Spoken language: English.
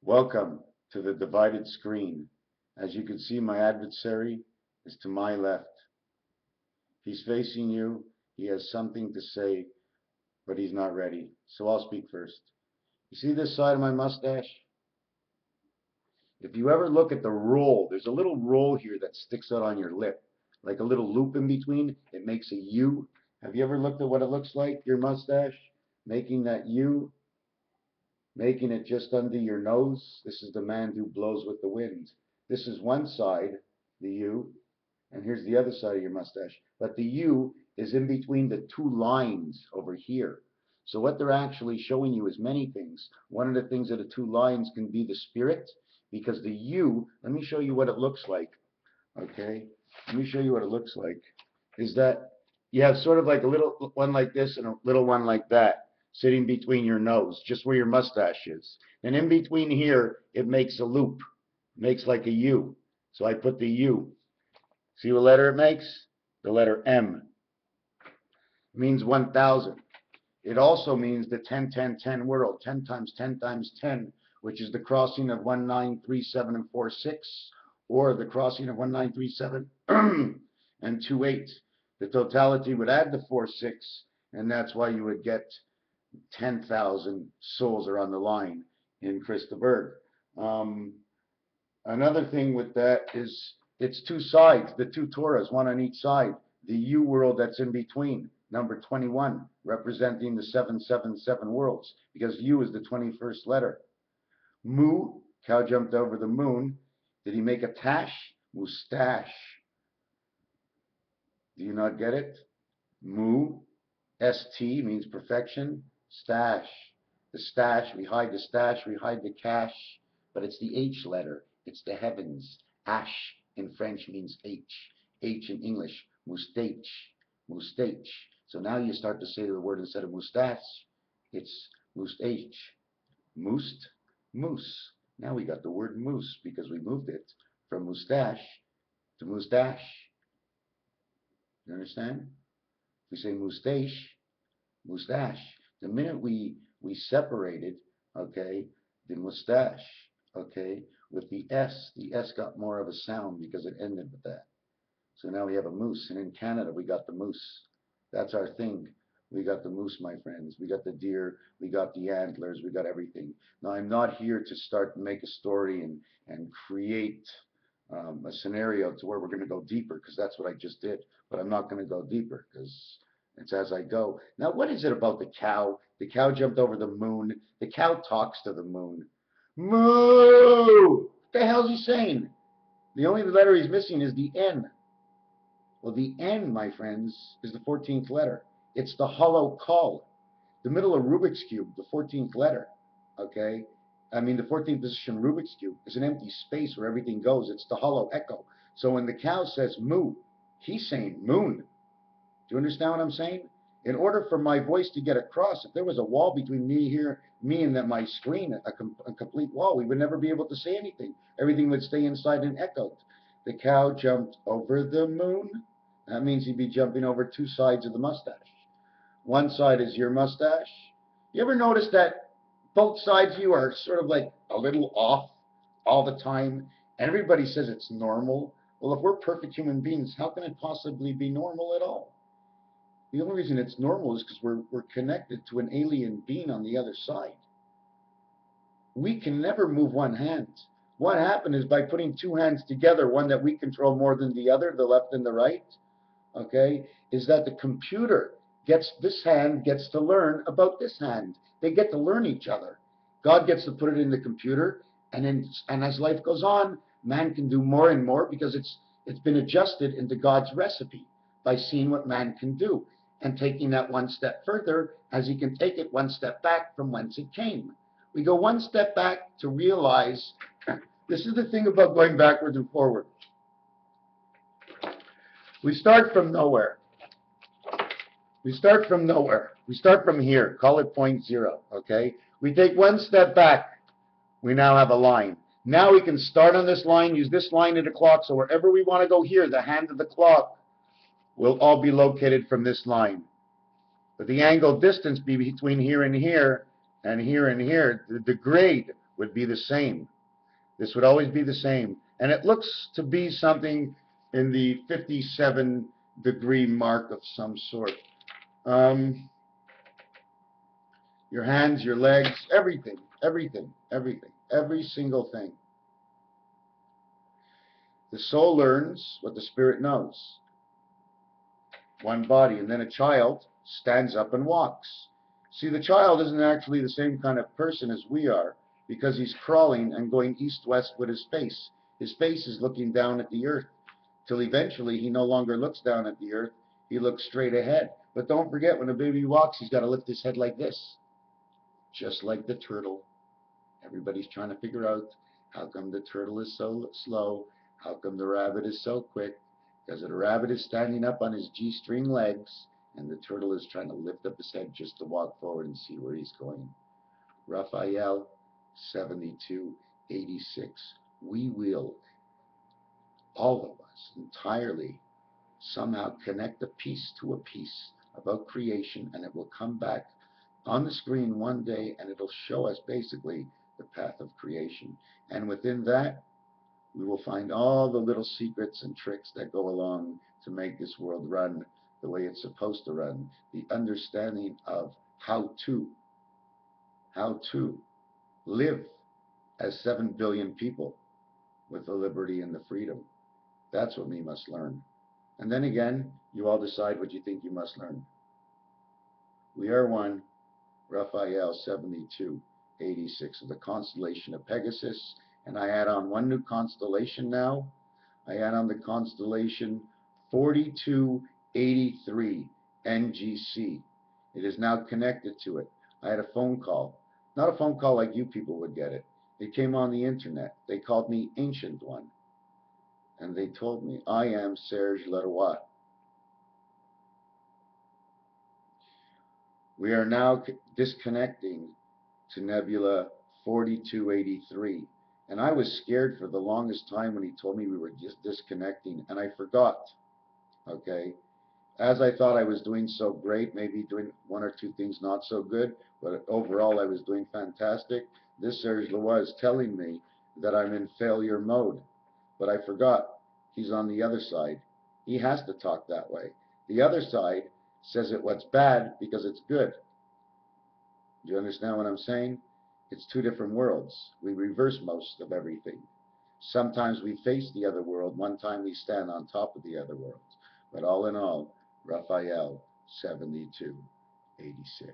Welcome to the divided screen. As you can see, my adversary is to my left. He's facing you. He has something to say, but he's not ready. So I'll speak first. You see this side of my mustache? If you ever look at the roll, there's a little roll here that sticks out on your lip, like a little loop in between. It makes a U. Have you ever looked at what it looks like, your mustache? Making that U, making it just under your nose. This is the man who blows with the wind. This is one side, the U, and here's the other side of your mustache. But the U is in between the two lines over here. So what they're actually showing you is many things. One of the things that the two lines can be the spirit, because the U, let me show you what it looks like, okay? Let me show you what it looks like, is that you have sort of like a little one like this and a little one like that sitting between your nose, just where your mustache is. And in between here, it makes a loop, makes like a U. So I put the U. See what letter it makes? The letter M. It means 1,000. It also means the 10, 10, 10 world, 10 times 10 times 10, which is the crossing of 1937 and 46, or the crossing of 1937 and 28. The totality would add the 46, and that's why you would get 10,000 souls are on the line in Christopher. Another thing with that is it's two sides, the two Torahs, one on each side. The U world that's in between, number 21, representing the 777 worlds, because U is the 21st letter. Mu, cow jumped over the moon. Did he make a tash? Mustache. Do you not get it? Mu, ST means perfection. Stash. The stash, we hide the stash, we hide the cash, but it's the H letter. It's the heavens. Ash in French means H. H in English, moustache. Moustache. So now you start to say the word instead of moustache, it's moustache. Moust, moose. Now we got the word moose because we moved it from moustache to moustache. You understand? We say moustache, moustache. The minute we separated, okay, the moustache, okay, with the S got more of a sound because it ended with that. So now we have a moose, and in Canada we got the moose. That's our thing. We got the moose, my friends. We got the deer. We got the antlers. We got everything. Now I'm not here to start and make a story and create a scenario to where we're going to go deeper, because that's what I just did. But I'm not going to go deeper because it's as I go. Now, what is it about the cow? The cow jumped over the moon. The cow talks to the moon. Moo! What the hell is he saying? The only letter he's missing is the N. Well, the N, my friends, is the 14th letter. It's the hollow call. The middle of Rubik's Cube, the 14th letter, okay? I mean, the 14th position Rubik's Cube is an empty space where everything goes. It's the hollow echo. So when the cow says moo, he's saying moon. Do you understand what I'm saying? In order for my voice to get across, if there was a wall between me here, me and my screen, a complete wall, we would never be able to say anything. Everything would stay inside and echoed. The cow jumped over the moon. That means he'd be jumping over two sides of the mustache. One side is your mustache. You ever notice that both sides of you are sort of like a little off all the time? And everybody says it's normal. Well, if we're perfect human beings, how can it possibly be normal at all? The only reason it's normal is because we're connected to an alien being on the other side. We can never move one hand. What happened is by putting two hands together, one that we control more than the other, the left and the right, okay, is that the computer this hand gets to learn about this hand. They get to learn each other. God gets to put it in the computer, and as life goes on, man can do more and more because it's been adjusted into God's recipe by seeing what man can do and taking that one step further as he can take it one step back from whence it came. We go one step back to realize, this is the thing about going backwards and forward. We start from nowhere. We start from nowhere. We start from here. Call it point zero, okay? We take one step back. We now have a line. Now we can start on this line, use this line of the clock, so wherever we want to go here, the hand of the clock will all be located from this line. But the angle distance between here and here and here and here, the grade would be the same. This would always be the same. And it looks to be something in the 57-degree mark of some sort. Your hands, your legs, everything, everything, everything, every single thing. The soul learns what the spirit knows. One body. And then a child stands up and walks. See, the child isn't actually the same kind of person as we are, because he's crawling and going east-west with his face. His face is looking down at the earth, till eventually he no longer looks down at the earth, he looks straight ahead. But don't forget, when a baby walks, he's got to lift his head like this, just like the turtle. Everybody's trying to figure out, how come the turtle is so slow? How come the rabbit is so quick? Because the rabbit is standing up on his G-string legs, and the turtle is trying to lift up his head just to walk forward and see where he's going. Raphael 7286. We will, all of us, entirely, somehow connect a piece to a piece about creation, and it will come back on the screen one day, and it'll show us basically the path of creation. And within that, we will find all the little secrets and tricks that go along to make this world run the way it's supposed to run. The understanding of how to live as 7 billion people with the liberty and the freedom. That's what we must learn. And then again, you all decide what you think you must learn. We are one. Raphael 7286 of the constellation of Pegasus. And I add on one new constellation now. I add on the constellation 4283 NGC. It is now connected to it. I had a phone call. Not a phone call like you people would get it. It came on the internet. They called me Ancient One. And they told me, I am Serge Leroy. We are now disconnecting to Nebula 4283. And I was scared for the longest time when he told me we were just disconnecting, and I forgot. Okay? As I thought I was doing so great, maybe doing one or two things not so good, but overall I was doing fantastic. This Serge Leroy is telling me that I'm in failure mode. But I forgot. He's on the other side. He has to talk that way. The other side says it what's bad because it's good. Do you understand what I'm saying? It's two different worlds. We reverse most of everything. Sometimes we face the other world. One time we stand on top of the other world. But all in all, Raphael 7286.